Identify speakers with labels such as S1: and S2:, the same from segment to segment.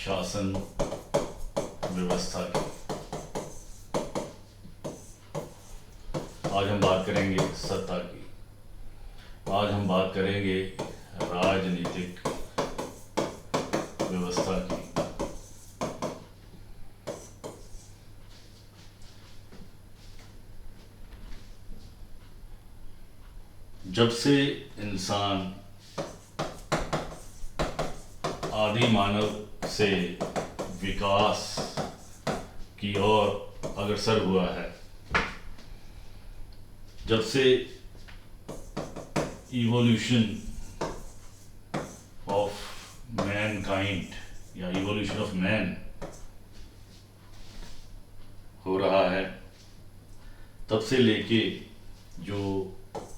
S1: शासन व्यवस्था की। आज हम बात करेंगे सत्ता की। आज हम बात करेंगे राजनीतिक व्यवस्था की। जब से इंसान आदि मानव से विकास की ओर अग्रसर हुआ है, जब से इवोल्यूशन ऑफ मैनकाइंड या इवोल्यूशन ऑफ मैन हो रहा है, तब से लेके जो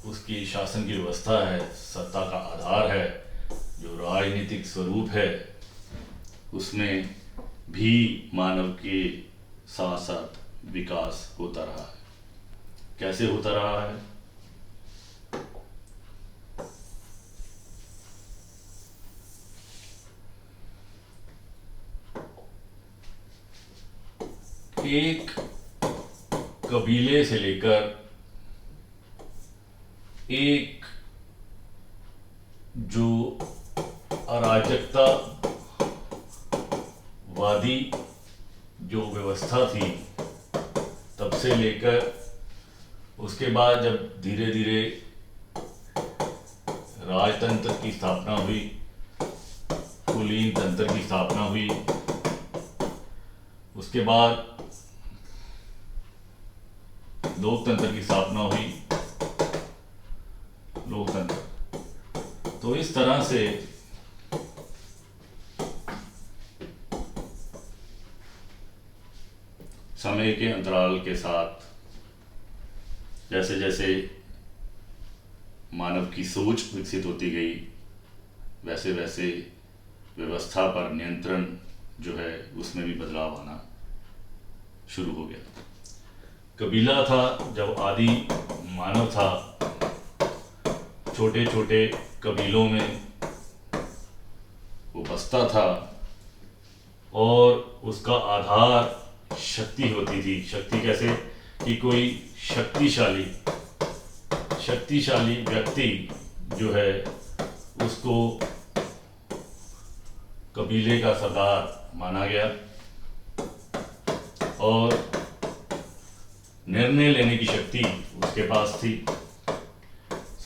S1: उसकी शासन की व्यवस्था है, सत्ता का आधार है, जो राजनीतिक स्वरूप है, उसमें भी मानव के साथ साथ विकास होता रहा है। कैसे होता रहा है? एक कबीले से लेकर एक जो अराजकता वादी जो व्यवस्था थी, तब से लेकर उसके बाद जब धीरे धीरे राजतंत्र की स्थापना हुई, कुलीन तंत्र की स्थापना हुई, उसके बाद लोकतंत्र की स्थापना हुई, लोकतंत्र। तो इस तरह से समय के अंतराल के साथ जैसे जैसे मानव की सोच विकसित होती गई, वैसे वैसे व्यवस्था पर नियंत्रण जो है उसमें भी बदलाव आना शुरू हो गया। कबीला था, जब आदि मानव था, छोटे छोटे कबीलों में वो बसता था और उसका आधार शक्ति होती थी। शक्ति कैसे कि कोई शक्तिशाली व्यक्ति जो है उसको कबीले का सरदार माना गया और निर्णय लेने की शक्ति उसके पास थी।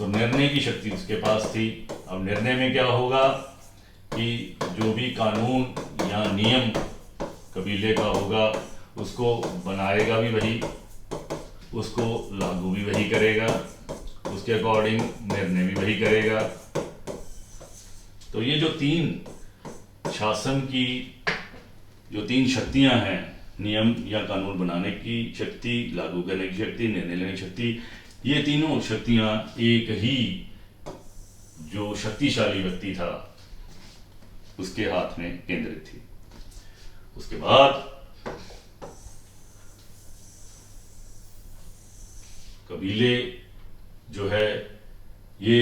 S1: निर्णय की शक्ति उसके पास थी। अब निर्णय में क्या होगा कि जो भी कानून या नियम कबीले का होगा उसको बनाएगा भी वही, उसको लागू भी वही करेगा, उसके अकॉर्डिंग निर्णय भी वही करेगा। तो ये जो तीन शासन की जो तीन शक्तियां हैं, नियम या कानून बनाने की शक्ति, लागू करने की शक्ति, निर्णय लेने की शक्ति, ये तीनों शक्तियां एक ही जो शक्तिशाली व्यक्ति था उसके हाथ में केंद्रित थी। उसके बाद कबीले जो है ये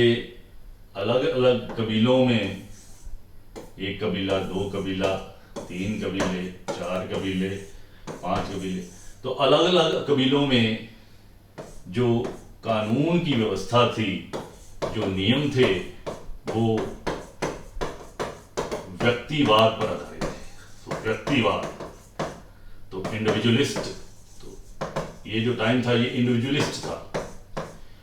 S1: अलग अलग कबीलों में, एक कबीला, दो कबीला, तीन कबीले, चार कबीले, पांच कबीले, तो अलग अलग कबीलों में जो कानून की व्यवस्था थी, जो नियम थे, वो व्यक्तिवाद पर आधारित थे। तो व्यक्तिवाद, तो इंडिविजुअलिस्ट, तो ये जो टाइम था ये इंडिविजुअलिस्ट था,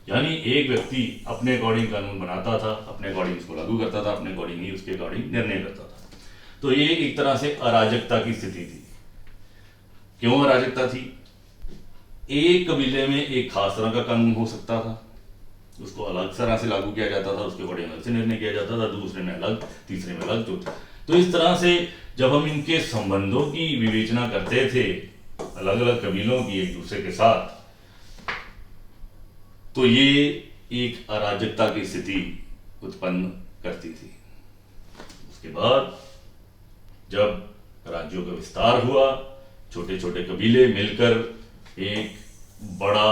S1: यानी एक व्यक्ति अपने अकॉर्डिंग कानून बनाता था, अपने अकॉर्डिंग उसको लागू करता था, अपने अकॉर्डिंग ही उसके अकॉर्डिंग निर्णय करता था। तो ये एक तरह से अराजकता की स्थिति थी। क्यों अराजकता थी? एक कबीले में एक खास तरह का कानून हो सकता था, उसको अलग तरह से लागू किया जाता था, उसके अकॉर्डिंग अलग से निर्णय किया जाता था, दूसरे में अलग, तीसरे में अलग, चौथे। तो इस तरह से जब हम इनके संबंधों की विवेचना करते थे अलग अलग कबीलों की एक दूसरे के साथ, तो ये एक अराजकता की स्थिति उत्पन्न करती थी। उसके बाद जब राज्यों का विस्तार हुआ, छोटे छोटे कबीले मिलकर एक बड़ा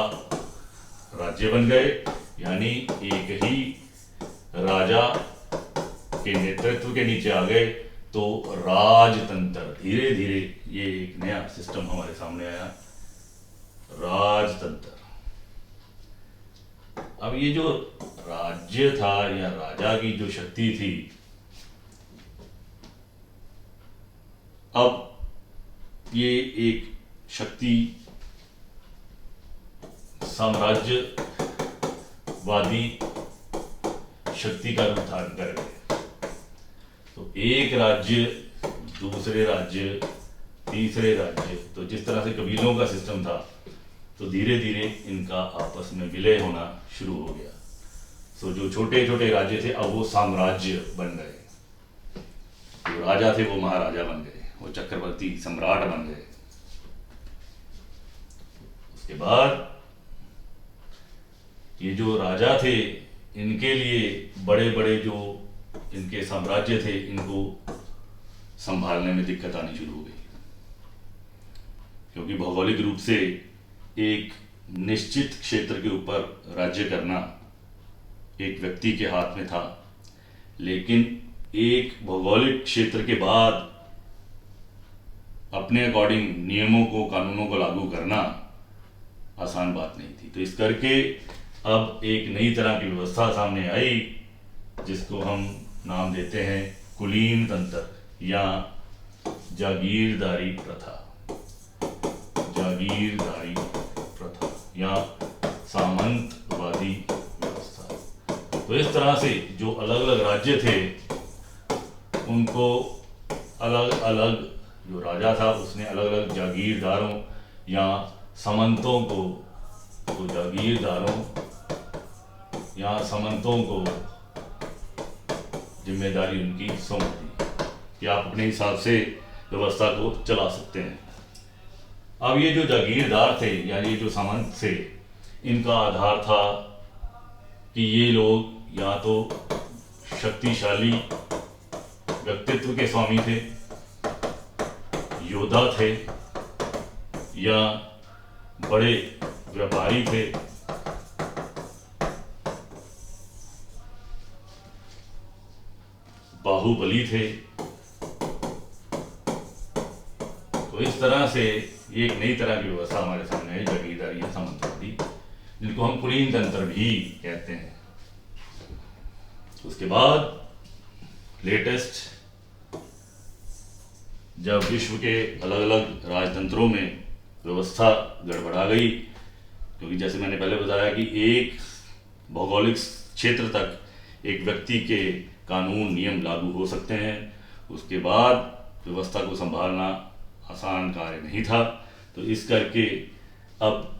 S1: राज्य बन गए, यानी एक ही राजा के नेतृत्व के नीचे आ गए, तो राजतंत्र, धीरे धीरे ये एक नया सिस्टम हमारे सामने आया, राजतंत्र। अब ये जो राज्य था या राजा की जो शक्ति थी, अब ये एक शक्ति साम्राज्यवादी शक्ति का रूप धारण कर गए। तो एक राज्य, दूसरे राज्य, तीसरे राज्य, तो जिस तरह से कबीलों का सिस्टम था, तो धीरे धीरे इनका आपस में विलय होना शुरू हो गया। तो जो छोटे छोटे राज्य थे अब वो साम्राज्य बन गए, जो राजा थे वो महाराजा बन गए, वो चक्रवर्ती सम्राट बन गए। उसके बाद ये जो राजा थे, इनके लिए बड़े बड़े जो इनके साम्राज्य थे, इनको संभालने में दिक्कत आनी शुरू हो गई, क्योंकि भौगोलिक रूप से एक निश्चित क्षेत्र के ऊपर राज्य करना एक व्यक्ति के हाथ में था, लेकिन एक भौगोलिक क्षेत्र के बाद अपने अकॉर्डिंग नियमों को, कानूनों को लागू करना आसान बात नहीं थी। तो इस करके अब एक नई तरह की व्यवस्था सामने आई, जिसको हम नाम देते हैं कुलीन तंत्र या जागीरदारी प्रथा, जागीरदारी प्रथा या सामंतवादी व्यवस्था। तो इस तरह से जो अलग अलग राज्य थे, उनको अलग अलग, जो राजा था उसने अलग अलग जागीरदारों या सामंतों को, तो जागीरदारों या सामंतों को जिम्मेदारी उनकी सौंप दी कि आप अपने हिसाब से व्यवस्था को चला सकते हैं। अब ये जो जागीरदार थे या ये जो सामंत थे, इनका आधार था कि ये लोग या तो शक्तिशाली व्यक्तित्व के स्वामी थे, योद्धा थे, या बड़े व्यापारी थे, बाहुबली थे। तो इस तरह से ये एक नई तरह की व्यवस्था हमारे सामने है, जागीरदारी या सामंतवादी, जिनको हम कुलीन तंत्र भी कहते हैं। उसके बाद लेटेस्ट, जब विश्व के अलग अलग राजतंत्रों में व्यवस्था गड़बड़ा गई, क्योंकि जैसे मैंने पहले बताया कि एक भौगोलिक क्षेत्र तक एक व्यक्ति के कानून नियम लागू हो सकते हैं, उसके बाद व्यवस्था को संभालना आसान कार्य नहीं था। तो इस करके अब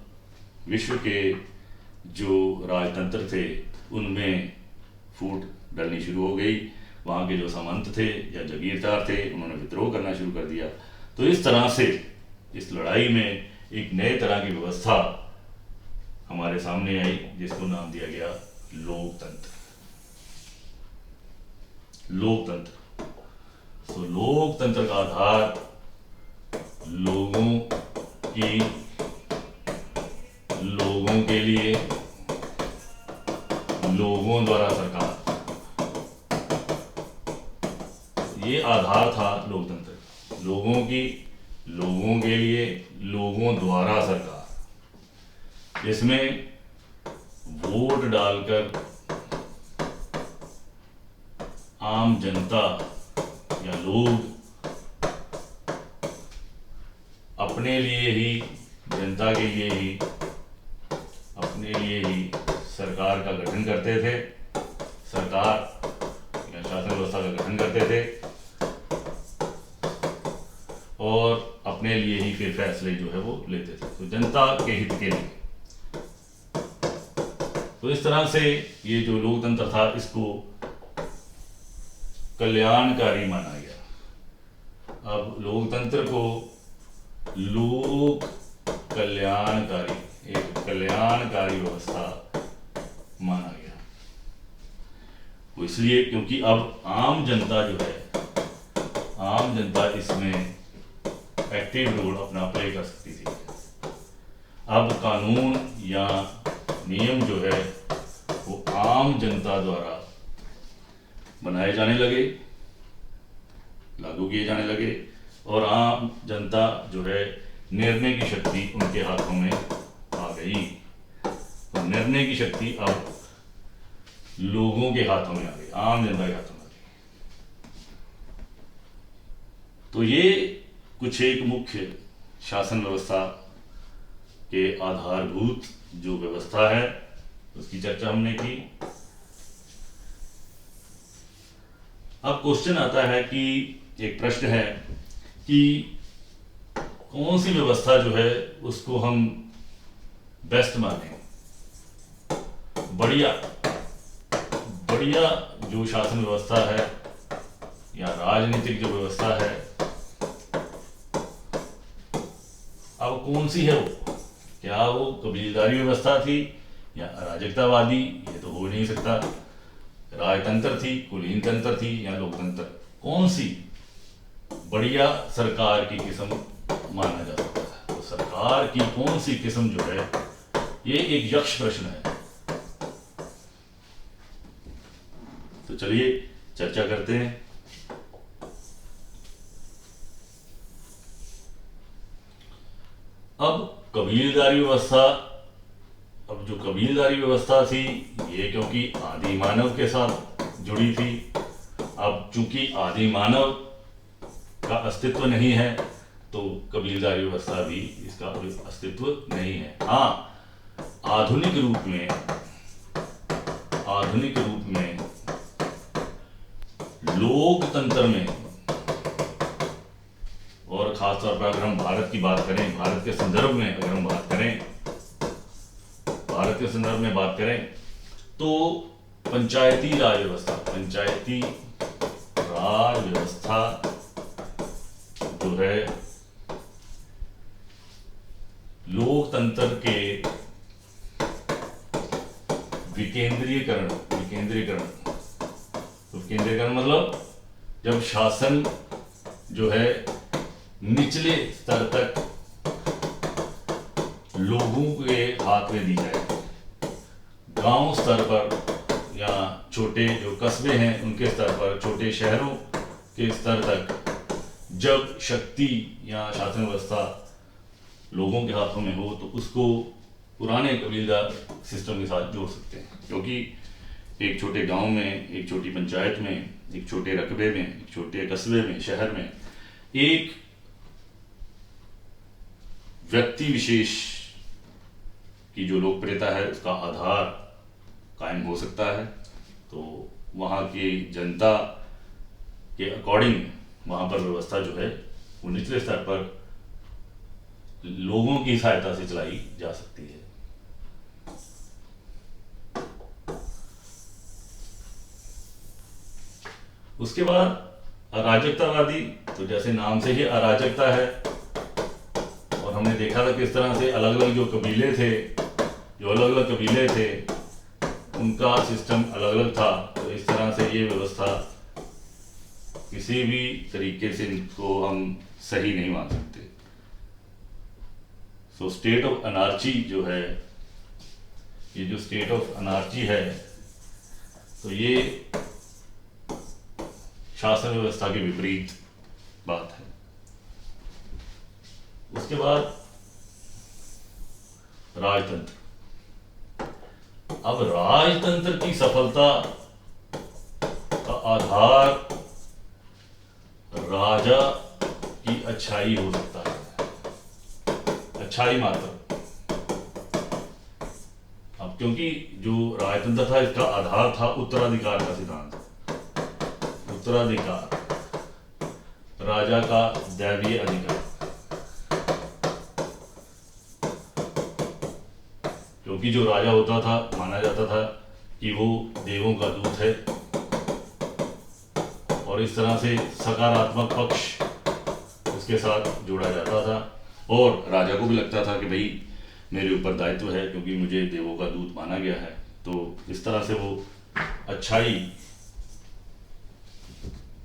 S1: विश्व के जो राजतंत्र थे उनमें फूट डलनी शुरू हो गई। वहाँ के जो सामंत थे या जागीरदार थे, उन्होंने विद्रोह करना शुरू कर दिया। तो इस तरह से इस लड़ाई में एक नए तरह की व्यवस्था हमारे सामने आई, जिसको नाम दिया गया लोकतंत्र। लोकतंत्र, तो लोकतंत्र का आधार लोगों के लिए, लोगों द्वारा सरकार, ये आधार था लोकतंत्र। लोगों के लिए, लोगों द्वारा सरकार, जिसमें वोट डालकर आम जनता या लोग अपने लिए ही, जनता के लिए ही, अपने लिए ही सरकार का गठन करते थे, सरकार या शासन व्यवस्था का गठन करते थे, और अपने लिए ही फिर फैसले जो है वो लेते थे, तो जनता के हित के लिए। तो इस तरह से ये जो लोकतंत्र था, इसको कल्याणकारी माना गया। अब लोकतंत्र को लोक कल्याणकारी, एक कल्याणकारी व्यवस्था माना गया। वो इसलिए क्योंकि अब आम जनता जो है, आम जनता इसमें एक्टिव रोल अपना प्ले कर सकती थी। अब कानून या नियम जो है वो आम जनता द्वारा बनाए जाने लगे, लागू किए जाने लगे और आम जनता जो है निर्णय की शक्ति उनके हाथों में आ गई। तो निर्णय की शक्ति अब लोगों के हाथों में आ गई, आम जनता के हाथों में आ गई। तो ये कुछ एक मुख्य शासन व्यवस्था के आधारभूत जो व्यवस्था है उसकी चर्चा हमने की। अब क्वेश्चन आता है कि एक प्रश्न है कि कौन सी व्यवस्था जो है उसको हम बेस्ट माने, बढ़िया जो शासन व्यवस्था है या राजनीतिक जो व्यवस्था है, अब कौन सी है वो? क्या वो कबीलदारी व्यवस्था थी या अराजकतावादी? ये तो हो नहीं सकता। राजतंत्र थी, कुलीन तंत्र थी या लोकतंत्र? कौन सी बढ़िया सरकार की किस्म माना जा सकता है? तो सरकार की कौन सी किस्म जो है ये एक यक्ष प्रश्न है। तो चलिए चर्चा करते हैं। अब कबीलदारी व्यवस्था, अब जो कबीलदारी व्यवस्था थी ये क्योंकि आदि मानव के साथ जुड़ी थी। अब चूंकि आदि मानव का अस्तित्व नहीं है तो कबीलदारी व्यवस्था भी इसका अस्तित्व नहीं है। हाँ, आधुनिक रूप में लोकतंत्र में, और खासतौर पर अगर हम भारत की बात करें, भारत के संदर्भ में अगर हम बात करें, भारत के संदर्भ में बात करें तो पंचायती राज व्यवस्था जो है लोकतंत्र के विकेंद्रीकरण मतलब जब शासन जो है निचले स्तर तक लोगों के हाथ में दी जाए, गांव स्तर पर या छोटे जो कस्बे हैं उनके स्तर पर, छोटे शहरों के स्तर तक जब शक्ति या शासन व्यवस्था लोगों के हाथों में हो तो उसको पुराने कबीलदार सिस्टम के साथ जोड़ सकते हैं। क्योंकि एक छोटे गांव में, एक छोटी पंचायत में, एक छोटे रकबे में, एक छोटे कस्बे में, शहर में एक व्यक्ति विशेष की जो लोकप्रियता है उसका आधार कायम हो सकता है। तो वहाँ की जनता के अकॉर्डिंग वहाँ पर व्यवस्था जो है वो निचले स्तर पर लोगों की सहायता से चलाई जा सकती है। उसके बाद अराजकतावादी, तो जैसे नाम से ही अराजकता है, और हमने देखा था किस तरह से अलग अलग जो अलग अलग कबीले थे उनका सिस्टम अलग अलग था। तो इस तरह से ये व्यवस्था किसी भी तरीके से इनको हम सही नहीं मान सकते। सो स्टेट ऑफ अनार्ची जो है, ये जो स्टेट ऑफ अनार्ची है तो ये शासन व्यवस्था के विपरीत बात है। उसके बाद राजतंत्र। अब राजतंत्र की सफलता का आधार राजा की अच्छाई हो सकता है, अच्छाई मात्र। अब क्योंकि जो राजतंत्र था इसका आधार था उत्तराधिकार का सिद्धांत, उत्तराधिकार, राजा का दैवीय अधिकार। क्योंकि जो राजा होता था माना जाता था कि वो देवों का दूत है, और इस तरह से सकारात्मक पक्ष उसके साथ जोड़ा जाता था, और राजा को भी लगता था कि भाई मेरे ऊपर दायित्व है क्योंकि मुझे देवों का दूत माना गया है। तो इस तरह से वो अच्छाई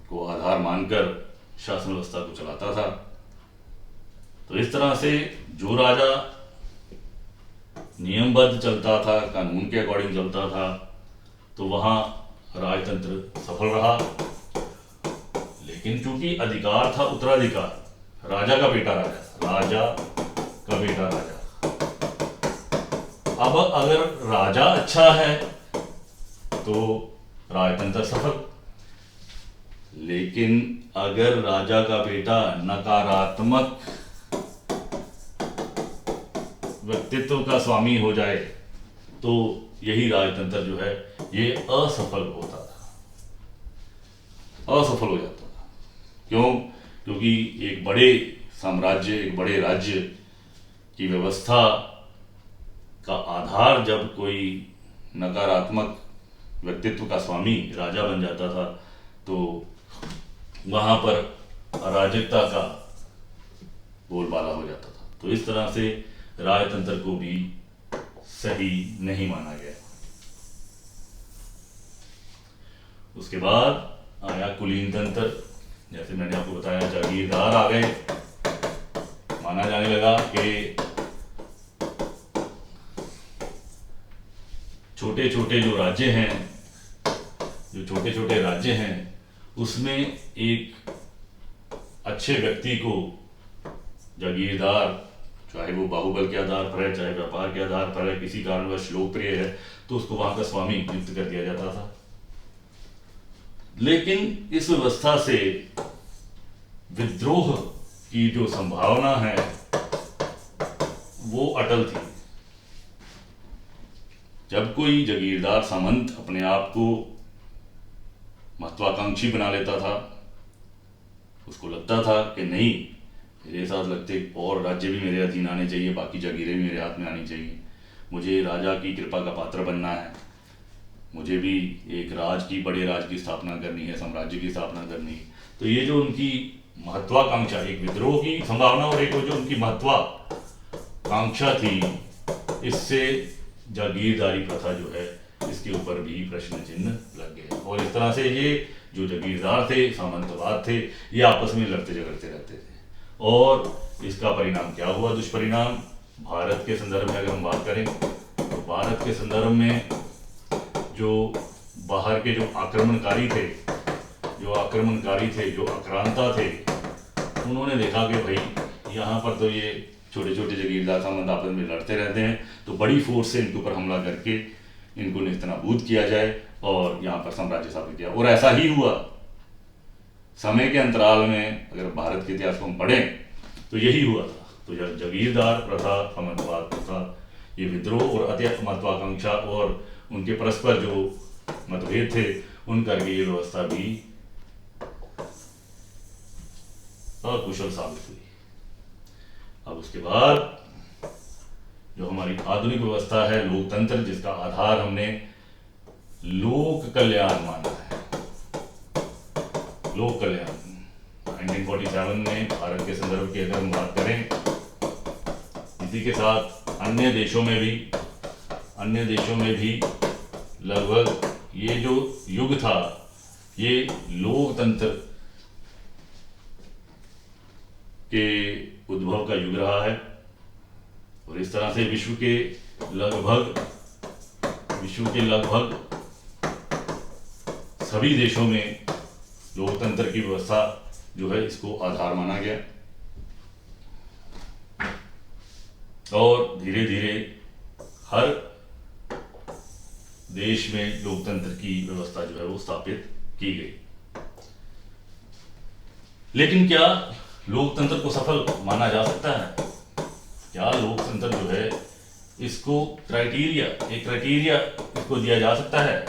S1: को आधार मानकर शासन व्यवस्था को चलाता था। तो इस तरह से जो राजा नियमबद्ध चलता था, कानून के अकॉर्डिंग चलता था, तो वहाँ राजतंत्र सफल रहा। लेकिन चूंकि अधिकार था उत्तराधिकार, राजा का बेटा राजा, राजा का बेटा राजा। अब अगर राजा अच्छा है तो राजतंत्र सफल, लेकिन अगर राजा का बेटा नकारात्मक व्यक्तित्व का स्वामी हो जाए तो यही राजतंत्र जो है ये असफल होता था, असफल हो जाता था। क्यों? क्योंकि एक बड़े साम्राज्य, एक बड़े राज्य की व्यवस्था का आधार जब कोई नकारात्मक व्यक्तित्व का स्वामी राजा बन जाता था तो वहां पर अराजकता का बोलबाला हो जाता था। तो इस तरह से राजतंत्र को भी सही नहीं माना गया। उसके बाद आया कुलीन तंत्र। जैसे मैंने आपको बताया, जागीरदार आ गए। माना जाने लगा कि छोटे छोटे जो राज्य हैं, जो छोटे छोटे राज्य हैं, उसमें एक अच्छे व्यक्ति को जागीरदार, चाहे वो बाहुबल के आधार पर है, चाहे व्यापार के आधार पर है, किसी कारणवश लोकप्रिय है, तो उसको वहां का स्वामी नियुक्त कर दिया जाता था। लेकिन इस व्यवस्था से विद्रोह की जो संभावना है वो अटल थी। जब कोई जागीरदार सामंत अपने आप को महत्वाकांक्षी बना लेता था, उसको लगता था कि नहीं, मेरे साथ लगते और राज्य भी मेरे अधीन आने चाहिए, बाकी जागीरें भी मेरे हाथ में आनी चाहिए, मुझे राजा की कृपा का पात्र बनना है, मुझे भी एक बड़े राज की स्थापना करनी है, साम्राज्य की स्थापना करनी है। तो ये जो उनकी महत्वाकांक्षा, एक विद्रोह की संभावना और एक जो उनकी महत्वाकांक्षा थी, इससे जागीरदारी प्रथा जो है इसके ऊपर भी प्रश्न चिन्ह लग गए। और इस तरह से ये जो जागीरदार थे, सामंतवाद थे, ये आपस में लड़ते झगड़ते रहते थे। और इसका परिणाम क्या हुआ? दुष्परिणाम भारत के संदर्भ में अगर हम बात करें तो भारत के संदर्भ में जो बाहर के जो आक्रमणकारी थे, जो आक्रांता थे, उन्होंने देखा कि भाई यहाँ पर तो ये छोटे छोटे जागीरदार सामंत आपस में लड़ते रहते हैं, तो बड़ी फोर्स से इनके ऊपर हमला करके इनको नेस्तनाबूद किया जाए और यहाँ पर साम्राज्य स्थापित किया। और ऐसा ही हुआ। समय के अंतराल में अगर भारत के इतिहास को हम पढ़ें तो यही हुआ था। तो जागीरदार प्रथा, सामंतवाद प्रथा, ये विद्रोह और अत्यधिक महत्वाकांक्षा और उनके परस्पर जो मतभेद थे, उन करके ये व्यवस्था भी अकुशल साबित हुई। अब उसके बाद जो हमारी आधुनिक व्यवस्था है, लोकतंत्र, जिसका आधार हमने लोक कल्याण माना है, लोक कल्याण 1947 में भारत के संदर्भ की अगर हम बात करें, इसी के साथ अन्य देशों में भी लगभग ये जो युग था, ये लोकतंत्र के उद्भव का युग रहा है। और इस तरह से विश्व के लगभग सभी देशों में लोकतंत्र की व्यवस्था जो है इसको आधार माना गया। और धीरे धीरे हर देश में लोकतंत्र की व्यवस्था जो है वो स्थापित की गई। लेकिन क्या लोकतंत्र को सफल माना जा सकता है? क्या लोकतंत्र जो है इसको क्राइटेरिया इसको दिया जा सकता है?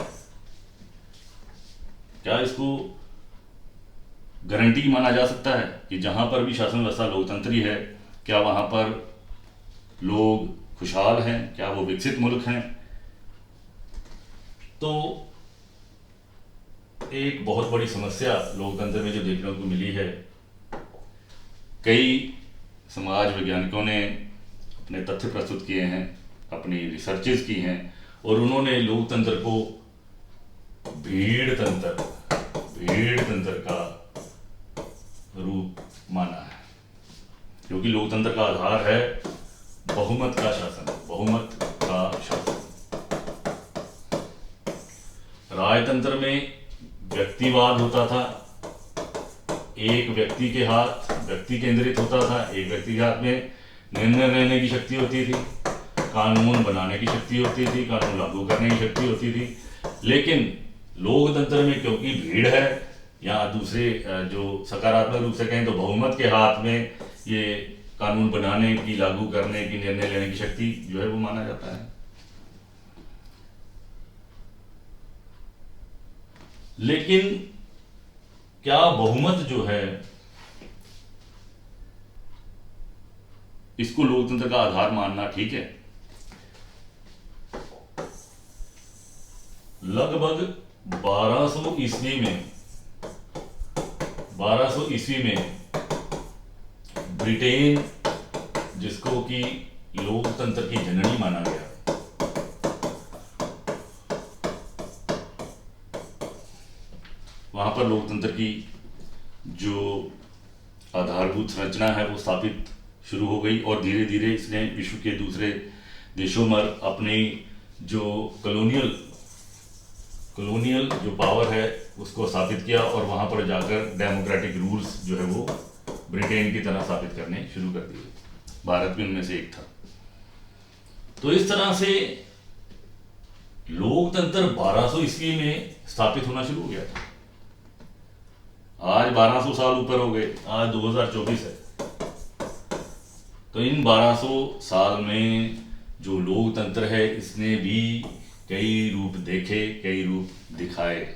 S1: क्या इसको गारंटी माना जा सकता है कि जहां पर भी शासन व्यवस्था लोकतंत्री है, क्या वहां पर लोग खुशहाल हैं, क्या वो विकसित मुल्क हैं? तो एक बहुत बड़ी समस्या लोकतंत्र में जो देखने को मिली है, कई समाज वैज्ञानिकों ने अपने तथ्य प्रस्तुत किए हैं, अपनी रिसर्चेज की हैं, और उन्होंने लोकतंत्र को भीड़ तंत्र का रूप माना है। क्योंकि लोकतंत्र का आधार है बहुमत का शासन। राजतंत्र में व्यक्तिवाद होता था, एक व्यक्ति के हाथ, व्यक्ति केंद्रित होता था, एक व्यक्ति के हाथ में निर्णय लेने की शक्ति होती थी, कानून बनाने की शक्ति होती थी, कानून लागू करने की शक्ति होती थी। लेकिन लोकतंत्र में क्योंकि भीड़ है, या दूसरे जो सकारात्मक रूप से कहें तो बहुमत के हाथ में ये कानून बनाने की, लागू करने की, निर्णय लेने की शक्ति जो है वो माना जाता है। लेकिन क्या बहुमत जो है इसको लोकतंत्र का आधार मानना ठीक है? लगभग 1200 ईस्वी में ब्रिटेन, जिसको कि लोकतंत्र की जननी माना गया, वहां पर लोकतंत्र की जो आधारभूत संरचना है वो स्थापित शुरू हो गई, और धीरे धीरे इसने विश्व के दूसरे देशों में अपनी जो कॉलोनियल जो पावर है उसको स्थापित किया, और वहां पर जाकर डेमोक्रेटिक रूल्स जो है वो ब्रिटेन की तरह स्थापित करने शुरू कर दिए। भारत भी उनमें से एक था। तो इस तरह से लोकतंत्र 1200 ईस्वी में स्थापित होना शुरू हो गया था। आज 1200 साल ऊपर हो गए, आज 2024 है। तो इन 1200 साल में जो लोकतंत्र है इसने भी कई रूप देखे, कई रूप दिखाए,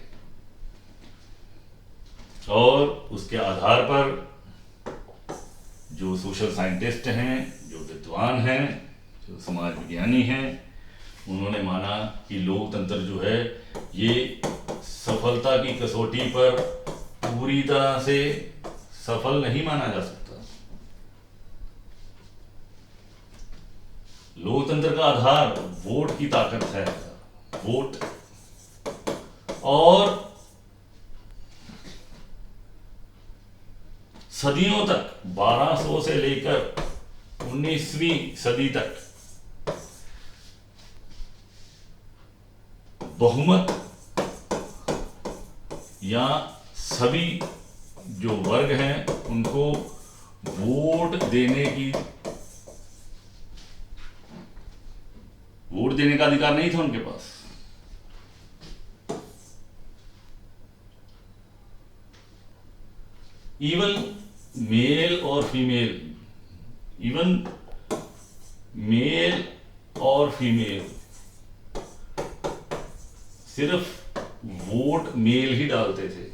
S1: और उसके आधार पर जो सोशल साइंटिस्ट हैं, जो विद्वान हैं, जो समाज विज्ञानी हैं, उन्होंने माना कि लोकतंत्र जो है ये सफलता की कसौटी पर पूरी तरह से सफल नहीं माना जा सकता। लोकतंत्र का आधार वोट की ताकत है, वोट, और सदियों तक 1200 से लेकर 19वीं सदी तक बहुमत या सभी जो वर्ग हैं उनको वोट देने का अधिकार नहीं था उनके पास। इवन मेल और फीमेल सिर्फ वोट मेल ही डालते थे,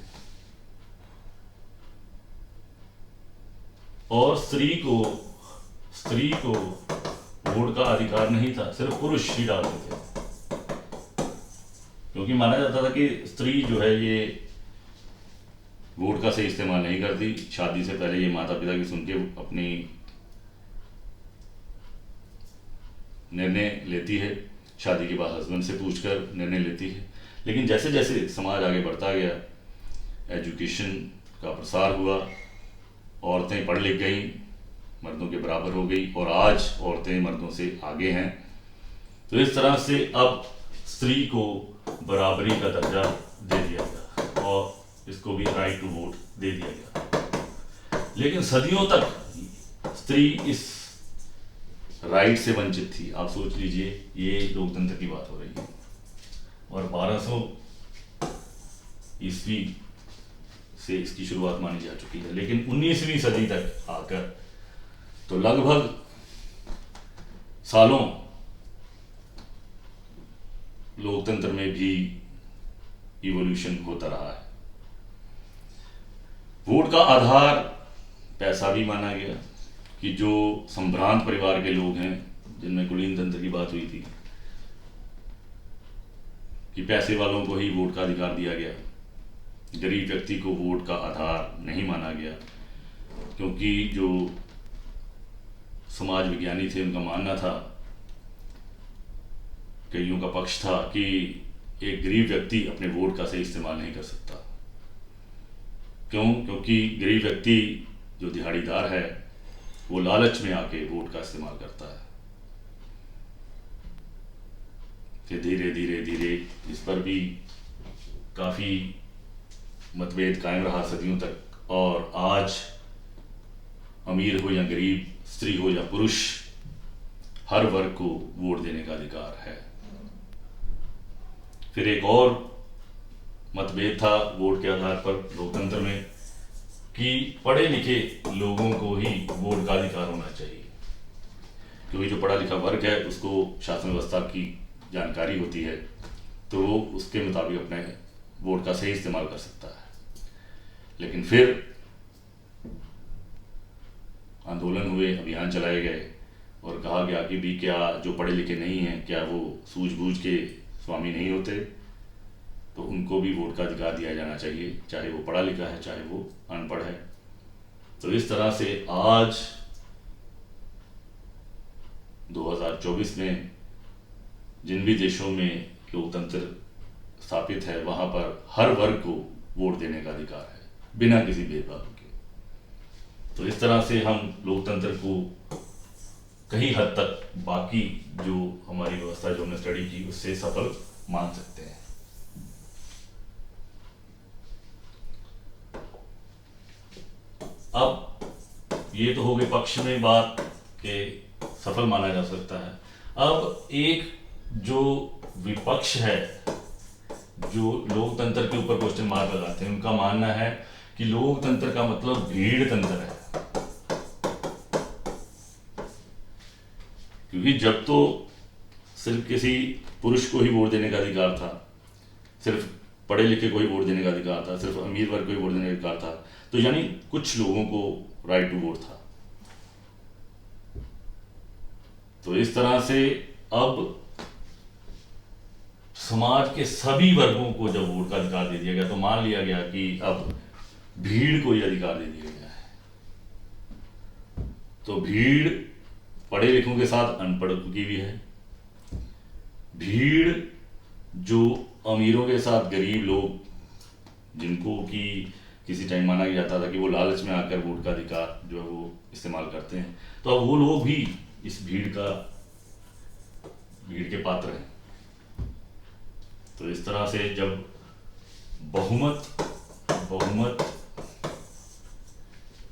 S1: और स्त्री को वोट का अधिकार नहीं था, सिर्फ पुरुष ही डालते थे, क्योंकि माना जाता था कि स्त्री जो है ये वोट का सही इस्तेमाल नहीं करती। शादी से पहले ये माता पिता की सुन के अपनी निर्णय लेती है, शादी के बाद हस्बैंड से पूछकर निर्णय लेती है। लेकिन जैसे जैसे समाज आगे बढ़ता गया, एजुकेशन का प्रसार हुआ, औरतें पढ़ लिख गई, मर्दों के बराबर हो गई, और आज औरतें मर्दों से आगे हैं। तो इस तरह से अब स्त्री को बराबरी का दर्जा दे दिया गया, और इसको भी राइट टू वोट दे दिया गया। लेकिन सदियों तक स्त्री इस राइट से वंचित थी। आप सोच लीजिए, ये लोकतंत्र की बात हो रही है, और 1200 ईस्वी से इसकी शुरुआत मानी जा चुकी है। लेकिन 19वीं सदी तक आकर तो लगभग सालों लोकतंत्र में भी इवोल्यूशन होता रहा है। वोट का आधार पैसा भी माना गया, कि जो संभ्रांत परिवार के लोग हैं, जिनमें कुलीन तंत्र की बात हुई थी, कि पैसे वालों को ही वोट का अधिकार दिया गया, गरीब व्यक्ति को वोट का आधार नहीं माना गया। क्योंकि जो समाज विज्ञानी थे उनका मानना था, कईयों का पक्ष था, कि एक गरीब व्यक्ति अपने वोट का सही इस्तेमाल नहीं कर सकता। क्यों? क्योंकि गरीब व्यक्ति जो दिहाड़ीदार है वो लालच में आके वोट का इस्तेमाल करता है। फिर धीरे धीरे धीरे इस पर भी काफ़ी मतभेद कायम रहा सदियों तक, और आज अमीर हो या गरीब, स्त्री हो या पुरुष, हर वर्ग को वोट देने का अधिकार है। फिर एक और मतभेद था वोट के आधार पर लोकतंत्र में कि पढ़े लिखे लोगों को ही वोट का अधिकार होना चाहिए, क्योंकि जो पढ़ा लिखा वर्ग है उसको शासन व्यवस्था की जानकारी होती है, तो वो उसके मुताबिक अपने वोट का सही इस्तेमाल कर सकता है। लेकिन फिर आंदोलन हुए, अभियान चलाए गए और कहा गया कि भी क्या जो पढ़े लिखे नहीं हैं, क्या वो सूझबूझ के स्वामी नहीं होते, तो उनको भी वोट का अधिकार दिया जाना चाहिए, चाहे वो पढ़ा लिखा है चाहे वो अनपढ़ है। तो इस तरह से आज 2024 में जिन भी देशों में लोकतंत्र स्थापित है वहां पर हर वर्ग को वोट देने का अधिकार है, बिना किसी भेदभाव के। तो इस तरह से हम लोकतंत्र को कई हद तक बाकी जो हमारी व्यवस्था जो हमने स्टडी की उससे सफल मान सकते हैं। अब ये तो हो गई पक्ष में बात के सफल माना जा सकता है। अब एक जो विपक्ष है, जो लोकतंत्र के ऊपर क्वेश्चन मार्क लगाते हैं, उनका मानना है कि लोकतंत्र का मतलब भीड़ तंत्र है। क्योंकि जब तो सिर्फ किसी पुरुष को ही वोट देने का अधिकार था, सिर्फ पढ़े लिखे को ही वोट देने का अधिकार था, सिर्फ अमीर वर्ग को ही वोट देने का अधिकार था, तो यानी कुछ लोगों को राइट टू वोट था। तो इस तरह से अब समाज के सभी वर्गों को जब वोट का अधिकार दे दिया गया तो मान लिया गया कि अब भीड़ को ही अधिकार दे दिया गया है। तो भीड़ पढ़े लिखों के साथ अनपढ़ की भी है, भीड़ जो अमीरों के साथ गरीब लोग जिनको कि किसी टाइम माना जाता था कि वो लालच में आकर वोट का अधिकार जो है वो इस्तेमाल करते हैं, तो अब वो लोग भी इस भीड़ के पात्र हैं। तो इस तरह से जब बहुमत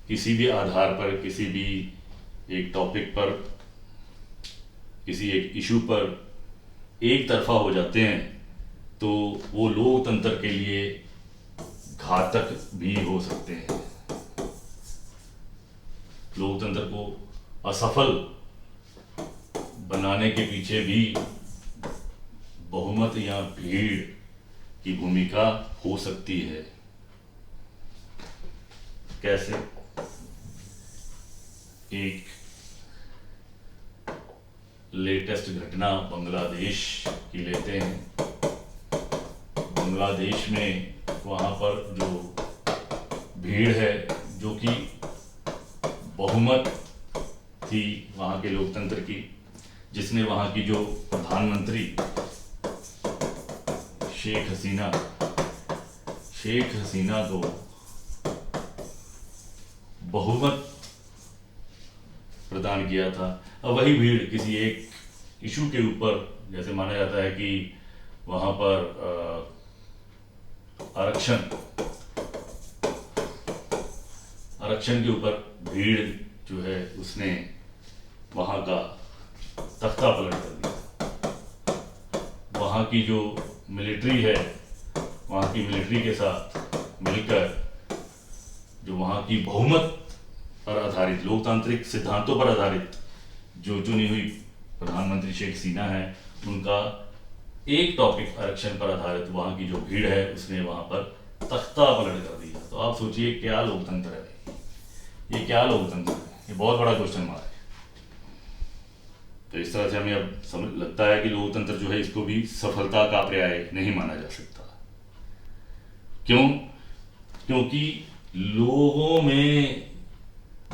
S1: किसी भी आधार पर, किसी भी एक टॉपिक पर, किसी एक इशू पर एक तरफा हो जाते हैं तो वो लोकतंत्र के लिए घातक भी हो सकते हैं। लोकतंत्र को असफल बनाने के पीछे भी बहुमत या भीड़ की भूमिका हो सकती है। कैसे? एक लेटेस्ट घटना बांग्लादेश की लेते हैं। बांग्लादेश में वहाँ पर जो भीड़ है, जो कि बहुमत थी वहाँ के लोकतंत्र की, जिसने वहाँ की जो प्रधानमंत्री शेख हसीना को बहुमत प्रदान किया था। अब वही भीड़ किसी एक इशू के ऊपर, जैसे माना जाता है कि वहाँ पर आरक्षण के ऊपर भीड़ जो है उसने वहाँ का तख्ता पलट कर दिया। वहाँ की जो मिलिट्री है, वहाँ की मिलिट्री के साथ मिलकर जो वहाँ की बहुमत पर आधारित, लोकतांत्रिक सिद्धांतों पर आधारित जो चुनी हुई प्रधानमंत्री शेख हसीना है, उनका एक टॉपिक आरक्षण पर आधारित वहाँ की जो भीड़ है उसने वहाँ पर तख्ता पलट कर दिया। तो आप सोचिए क्या लोकतंत्र है, ये क्या लोकतंत्र है? ये बहुत बड़ा क्वेश्चन मार्क है। तो इस तरह से हमें अब समझ लगता है कि लोकतंत्र जो है इसको भी सफलता का पर्याय नहीं माना जा सकता। क्यों? क्योंकि लोगों में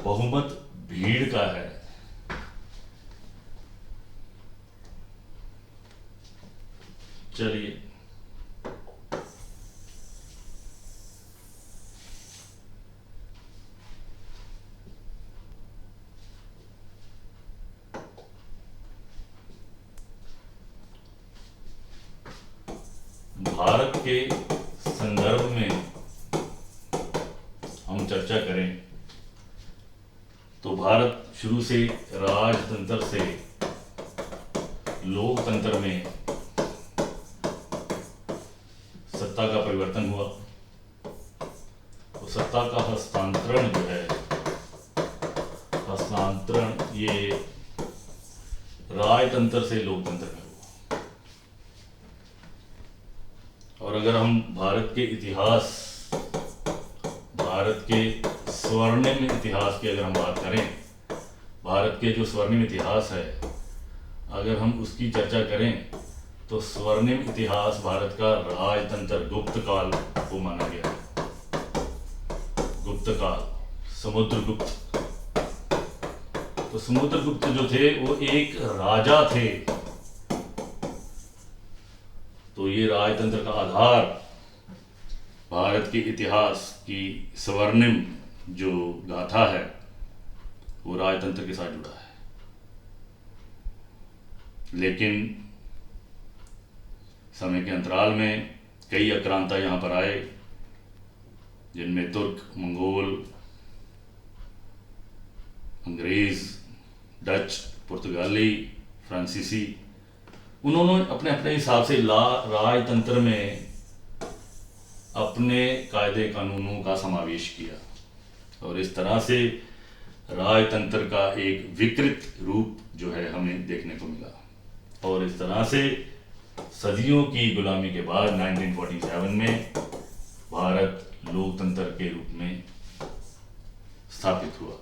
S1: बहुमत भीड़ का है। चलिए भारत के संदर्भ में हम चर्चा तो भारत शुरू से राजतंत्र से लोकतंत्र में सत्ता का परिवर्तन हुआ। तो सत्ता का हस्तांतरण जो है, हस्तांतरण ये राजतंत्र से लोकतंत्र में हुआ। और अगर हम भारत के इतिहास, भारत के स्वर्णिम इतिहास की अगर हम बात करें, भारत के जो स्वर्णिम इतिहास है अगर हम उसकी चर्चा करें, तो स्वर्णिम इतिहास भारत का राजतंत्र गुप्त काल को माना गया है। गुप्त काल, समुद्रगुप्त। तो समुद्रगुप्त जो थे वो एक राजा थे। तो ये राजतंत्र का आधार भारत के इतिहास की स्वर्णिम जो गाथा है वो राजतंत्र के साथ जुड़ा है। लेकिन समय के अंतराल में कई आक्रांता यहाँ पर आए, जिनमें तुर्क, मंगोल, अंग्रेज, डच, पुर्तगाली, फ्रांसीसी, उन्होंने अपने अपने हिसाब से राजतंत्र में अपने कायदे कानूनों का समावेश किया। और इस तरह से राजतंत्र का एक विकृत रूप जो है हमें देखने को मिला। और इस तरह से सदियों की गुलामी के बाद 1947 में भारत लोकतंत्र के रूप में स्थापित हुआ।